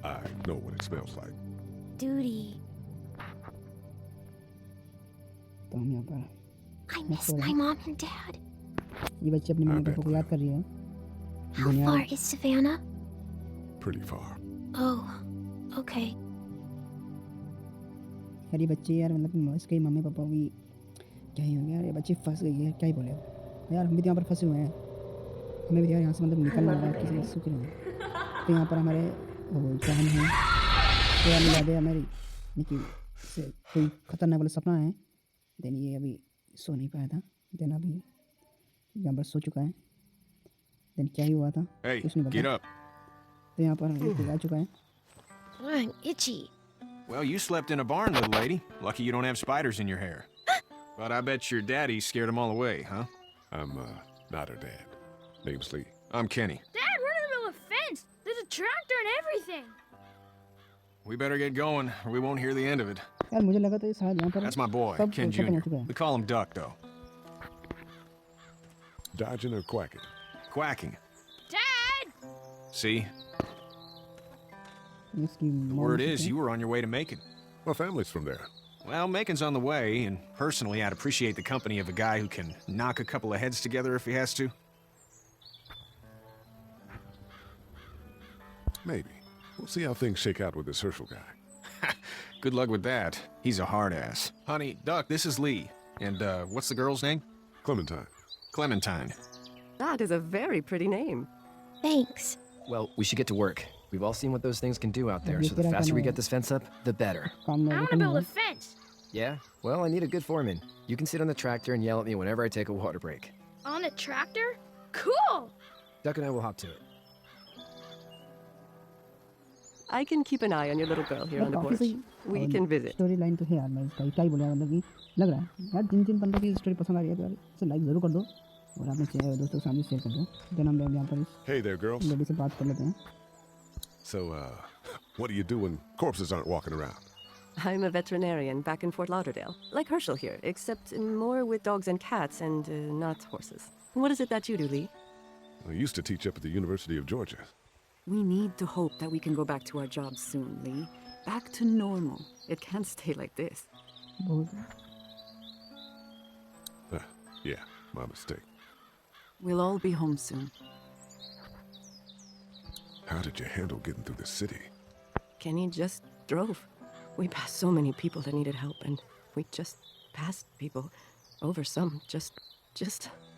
I know what it smells like. Duty. तो हम यहाँ पर I miss my mom and dad. ये बच्चे अपनी मम्मी पापा को याद कर रही है। How far is Savannah? Pretty far. Oh, okay. यार ये बच्चे यार मतलब इसके मम्मी पापा भी क्या ही हो गया यार, ये बच्चे फंस गई है, क्या ही बोले यार। हम भी यहाँ पर फंसे हुए हैं, हमें भी यार यहाँ से मतलब निकलना है किसी सुखी नहीं। तो यहाँ पर हमारे बहन हैं, तो यार याद है हमारी निकी से कोई खतरनाक वाला सपना है। देन ये अभी सो नहीं पाया था, देन अभी यहाँ पर सो चुका है। देन क्या ही हुआ था कुछ नहीं पता। तो यहाँ पर आ चुका है। I'm itchy. Well, you slept in a barn, little lady. Lucky you don't have spiders in your hair. But I bet your daddy scared them all away, huh? I'm not her dad. Name's Lee. I'm Kenny. Dad, we're in the middle of a fence. There's a tractor and everything. We better get going, or we won't hear the end of it. यार मुझे लगा था शायद यहाँ पर That's my boy, Ken Jr. We call him Duck, though. Dodging or quacking? Quacking. Dad! See? Word is, you were on your way to Macon. My family's from there. Well, Macon's on the way, and personally, I'd appreciate the company of a guy who can knock a couple of heads together if he has to. Maybe. We'll see how things shake out with this Herschel guy. Good luck with that. He's a hard ass. Honey, Duck, this is Lee. And, what's the girl's name? Clementine. Clementine. That is a very pretty name. Thanks. Well, we should get to work. We've all seen what those things can do out there, so the faster we get this fence up, the better. I want to build a fence. Yeah? Well, I need a good foreman. You can sit on the tractor and yell at me whenever I take a water break. On a tractor? Cool! Duck and I will hop to it. I can keep an eye on your little girl here on the porch. We can visit. Story line तो है यार, मैं इसका क्या ही बोला, मतलब कि लग रहा है यार जिन बंदों की स्टोरी पसंद आ रही है तो यार इसे लाइक जरूर कर दो और अपने दोस्तों के सामने शेयर कर दो। देन हम यहाँ पर Hey there, girls. लेडी से बात कर लेते हैं। So, what do you do when corpses aren't walking around? I'm a veterinarian back in Fort Lauderdale, like Herschel here, except more with dogs and cats and not horses. What is it that you do, Lee? I used to teach up at the University of Georgia. We need to hope that we can go back to our jobs soon, Lee. Back to normal. It can't stay like this. Yeah, my mistake. We'll all be home soon. How did you handle getting through the city? Kenny just drove. We passed so many people that needed help, and we just passed people. Over some, just...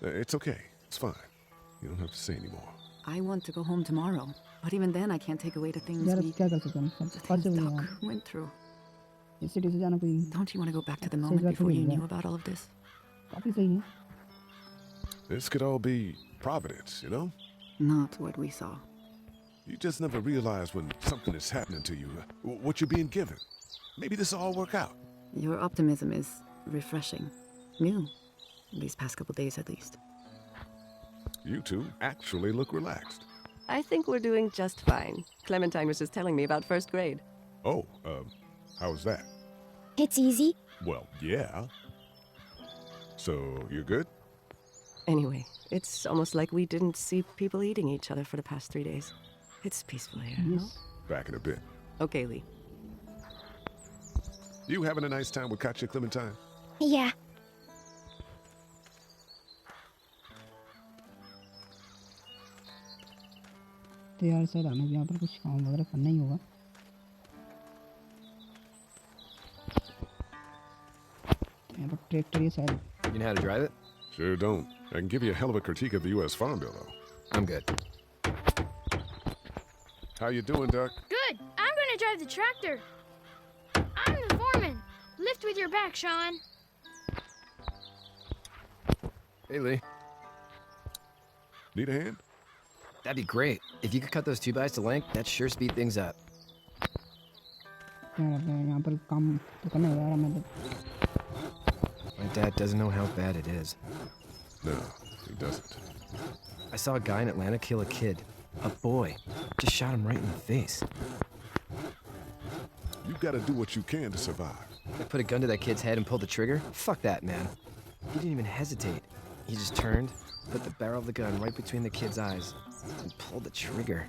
It's okay. It's fine. You don't have to say anymore. I want to go home tomorrow, but even then I can't take away the things यार we... क्या कर सकते हैं, The things Doc went through. इस city से जाना कोई Don't you want to go back to the moment before you knew about all of this? काफी सही है। This could all be providence, you know? Not what we saw. You just never realize when something is happening to you, what you're being given. Maybe this will all work out. Your optimism is refreshing. New. These past couple days, at least. You two actually look relaxed. I think we're doing just fine. Clementine was just telling me about first grade. Oh, how was that? It's easy. Well, yeah. So, you're good? Anyway, it's almost like we didn't see people eating each other for the past 3 days. It's peaceful here, no? Back in a bit. Okay, Lee. You having a nice time with Katya, Clementine? Yeah. तो यार sir हमें यहाँ पर कुछ काम वगैरह करना ही होगा। तो यहाँ पर ट्रैक्टर ये शायद। You know how to drive it? Sure don't. I can give you a hell of a critique of the U.S. Farm Bill, though. I'm good. How you doing, Duck? Good. I'm going to drive the tractor. I'm the foreman. Lift with your back, Sean. Hey, Lee. Need a hand? That'd be great. If you could cut those 2x to length, that'd sure speed things up. यहाँ पर काम तो करना है यार हमें। My dad doesn't know how bad it is. No, he doesn't. I saw a guy in Atlanta kill a kid. A boy. Just shot him right in the face. You gotta do what you can to survive. I put a gun to that kid's head and pulled the trigger? Fuck that, man. He didn't even hesitate. He just turned, put the barrel of the gun right between the kid's eyes, and pulled the trigger.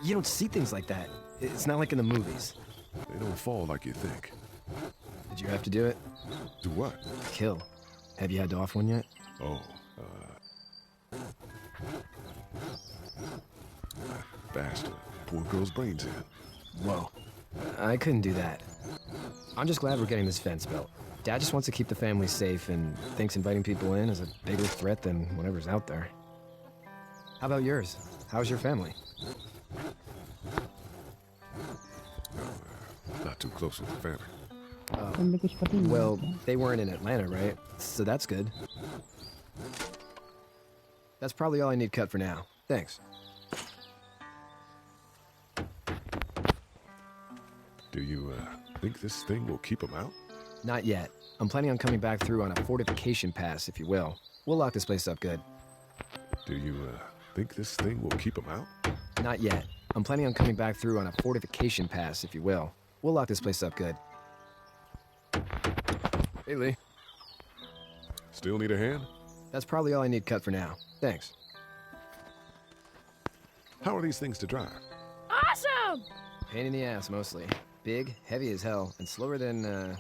You don't see things like that. It's not like in the movies. They don't fall like you think. Did you have to do it? Do what? Kill. Have you had to off one yet? Oh, bashed a poor girl's brains in. Whoa. I couldn't do that. I'm just glad we're getting this fence built. Dad just wants to keep the family safe and thinks inviting people in is a bigger threat than whatever's out there. How about yours? How's your family? Not too close with the family. तुमने कुछ पता ही नहीं Well, क्या? they weren't in Atlanta, right? So that's good. That's probably all I need cut for now. Thanks. Do you, think this thing will keep them out? Not yet. I'm planning on coming back through on a fortification pass, if you will. We'll lock this place up good. Do you, think this thing will keep them out? Not yet. I'm planning on coming back through on a fortification pass, if you will. We'll lock this place up good. Hey, Lee. Still need a hand? That's probably all I need cut for now. Thanks. How are these things to drive? Awesome! Pain in the ass, mostly. Big, heavy as hell, and slower than,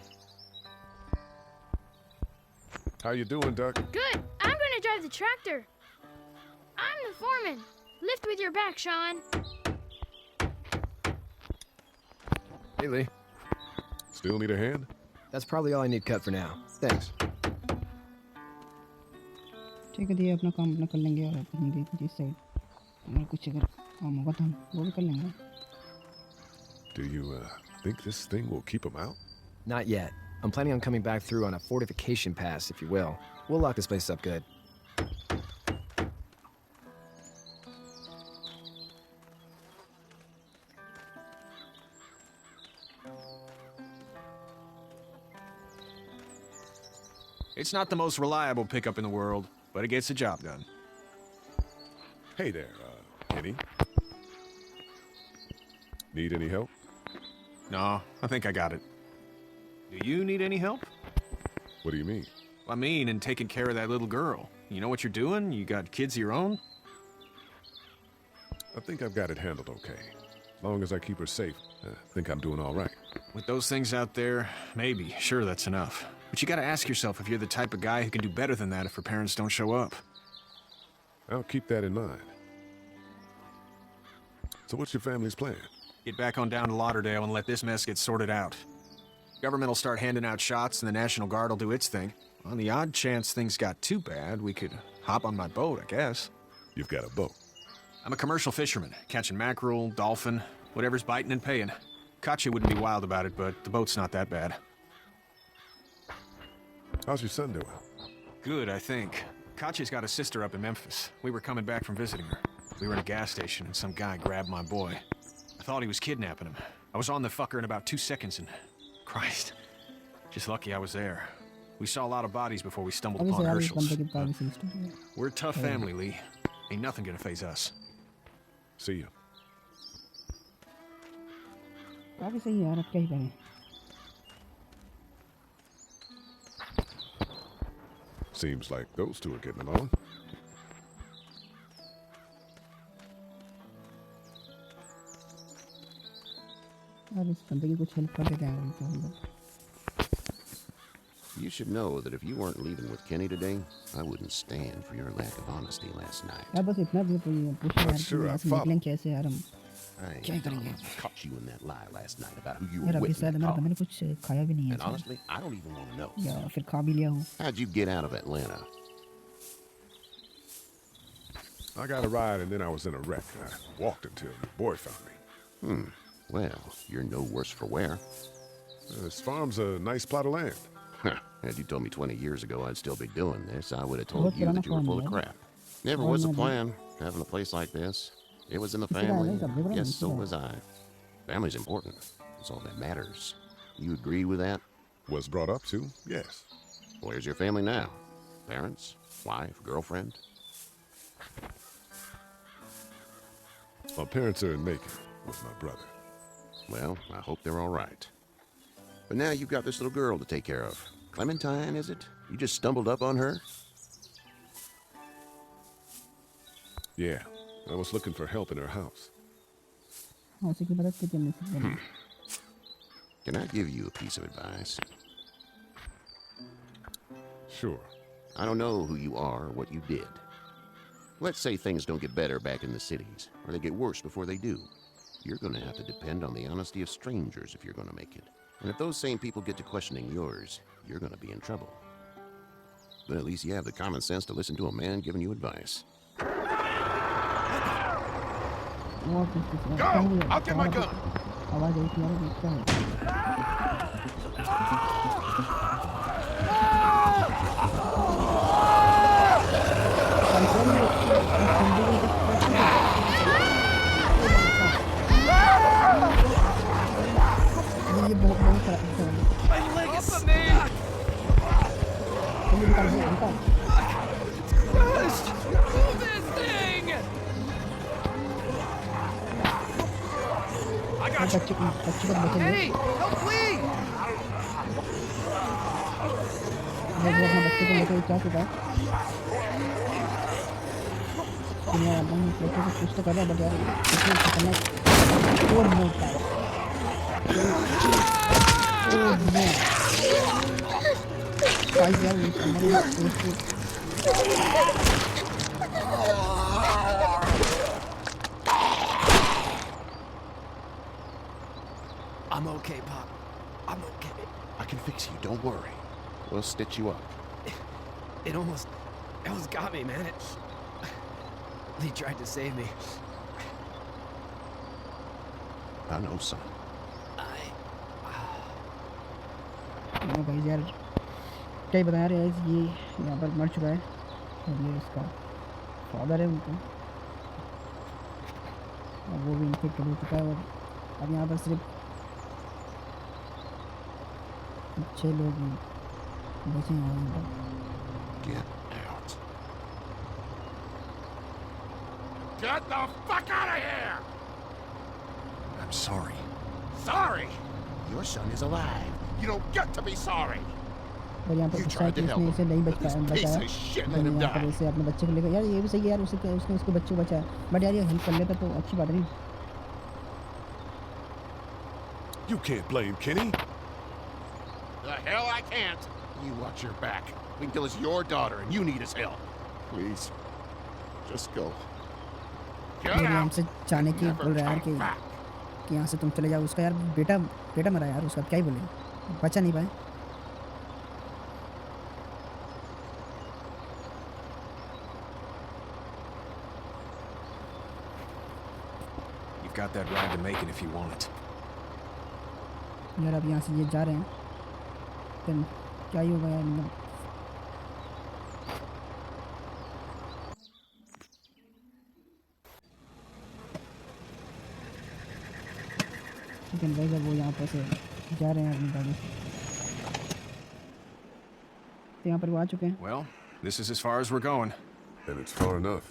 How you doing, Duck? Good. I'm gonna drive the tractor. I'm the foreman. Lift with your back, Sean. Hey, Lee. Still need a hand? That's probably all I need cut for now. Thanks. ठीक है, दिए अपना काम अपना कर लेंगे और हम देखेंगे इस साइड अगर कुछ अगर काम होगा तो हम वो भी कर लेंगे. Do you, think this thing will keep them out? Not yet. I'm planning on coming back through on a fortification pass, if you will. We'll lock this place up good. It's not the most reliable pickup in the world, but it gets the job done. Hey there, Kenny. Need any help? No, I think I got it. Do you need any help? What do you mean? I mean, in taking care of that little girl. You know what you're doing? You got kids of your own? I think I've got it handled okay. As long as I keep her safe, I think I'm doing all right. With those things out there, maybe. Sure, that's enough. But you gotta ask yourself if you're the type of guy who can do better than that if her parents don't show up. I'll keep that in mind. So what's your family's plan? Get back on down to Lauderdale and let this mess get sorted out. Government will start handing out shots and the National Guard will do its thing. On the odd chance things got too bad, we could hop on my boat, I guess. You've got a boat. I'm a commercial fisherman, catching mackerel, dolphin, whatever's biting and paying. Katya wouldn't be wild about it, but the boat's not that bad. How's your son doing? Good, I think. Katya's got a sister up in Memphis. We were coming back from visiting her. We were in a gas station and some guy grabbed my boy. I thought he was kidnapping him. I was on the fucker in about 2 seconds and... Christ. Just lucky I was there. We saw a lot of bodies before we stumbled अभी से upon यार इस बंदे Herschel's. की privacy story है. We're a tough family, Lee. Ain't nothing gonna faze us. See you. काफी सही है यार, अब क्या ही करें. Seems like those two are getting along. यार इस बंदे की कुछ हेल्प कर देते हैं तो हम लोग. You should know that if you weren't leaving with Kenny today, I wouldn't stand for your lack of honesty last night. यार बस इतना भी पूछना यार Sure, कि I ऐसे follow. निकलें कैसे यार हम. I क्या करेंगे? caught you in that lie last night about who you यार were अभी with in शायद the हमारे car. बंदे ने कुछ खाया भी नहीं है. And शायद. honestly, I don't even want to know. या फिर खा भी लिया हो. How'd you get out of Atlanta? I got a ride and then I was in a wreck. I walked until your boy found me. Well, you're no worse for wear. This farm's a nice plot of land. Had you told me 20 years ago I'd still be doing this, I would have What told you kind that of you were farm, full of man? crap. Never Farm, was a man. plan, having a place like this. It was in the Is it a- family. is it a big one? Yes, Is so it a- was I. Family's important. It's all that matters. You agree with that? Was brought up to, yes. Where's your family now? Parents? Wife? Girlfriend? My parents are in Macon with my brother. Well, I hope they're all right. But now you've got this little girl to take care of. Clementine, is it? You just stumbled up on her? Yeah, I was looking for help in her house. हाँ उसी की मदद से हमने सीख लिया। Can I give you a piece of advice? Sure. I don't know who you are or what you did. Let's say things don't get better back in the cities, or they get worse before they do. You're going to have to depend on the honesty of strangers if you're going to make it. And if those same people get to questioning yours, you're going to be in trouble. But at least you have the common sense to listen to a man giving you advice. Go! I'll get my gun! आवाज आई थी यार देखता है। ये बहुत खराब है। चलिए निकाल निकाल। बच्चे को बच्चे। वो अपने बच्चे को लेकर क्या चुका है? दुनिया एकदम बच्चे को कुछ तो कर रहा है बट यार इतना खतरनाक और मोटा है। Oh no. गाइस यार I'm okay, Pop. I'm okay. I can fix you, don't worry. We'll stitch you up. It almost got me, man. Lee tried to save me. I know, son. Guys यार क्या ही बताया यार ये यहाँ पर मर चुका है और ये इसका फादर है उनका और वो भी इन्फेक्ट हो चुका है और अब यहाँ पर सिर्फ 6 लोग बचे हैं यहाँ पर। Get out. Get the fuck out of here! I'm sorry. Sorry? Your son is alive. You don't get to be sorry. और यहाँ पर गुस्सा है कि उसने इसे नहीं बचाया यहाँ पर इसे अपने बच्चे को लेकर यार ये भी सही है यार उसने उसके बच्चे को बचाया बट यार ये हेल्प कर लेता तो अच्छी बात नहीं। You can't blame Kenny. The hell I can't. You watch your back. Winkle is your daughter and you need his help. Please, just go. Get मेरे out. हमसे जाने की Never बोल रहा है यार come back. कि यहाँ से तुम चले जाओ उसका यार बेटा मरा यार उसका क्या ही बोले बचा नहीं पाए। You've got that ride to Macon if you want it. यार अब यहाँ से ये जा रहे हैं फिर क्या ही होगा यार मतलब लेकिन भाई जब वो यहाँ पर से जा रहे हैं अपनी गाड़ी से तो यहाँ पर वो आ चुके हैं Well, this is as far as we're going. And it's far enough.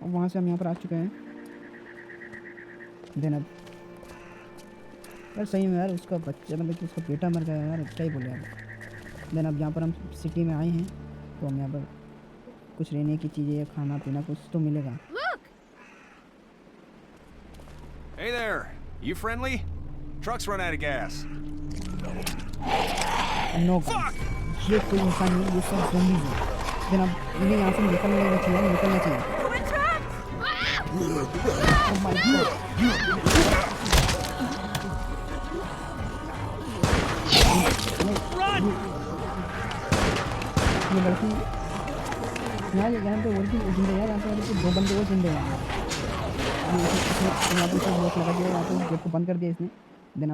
और वहाँ से हम यहाँ पर आ चुके हैं। देन अब यार सही में यार उसका बच्चा मतलब कि उसका बेटा मर गया यार क्या ही बोले यार। देन अब यहाँ पर हम सिटी में आए हैं तो हम यहाँ पर कुछ रहने की चीज़ें खाना पीना कुछ तो मिलेगा। Hey there, you friendly? Truck's run out of gas. No ये कोई इंसान नहीं ये सब ज़ॉम्बीज़ हैं। देन अब इन्हें यहाँ से निकलना चाहिए। Oh my God. ये लड़की यहाँ पे और भी जिंदे हैं यहाँ पे 2 बंदे और जिंदे हैं यहाँ पे लगा दिया यहाँ पे गेट को बंद कर दिया इसने। देन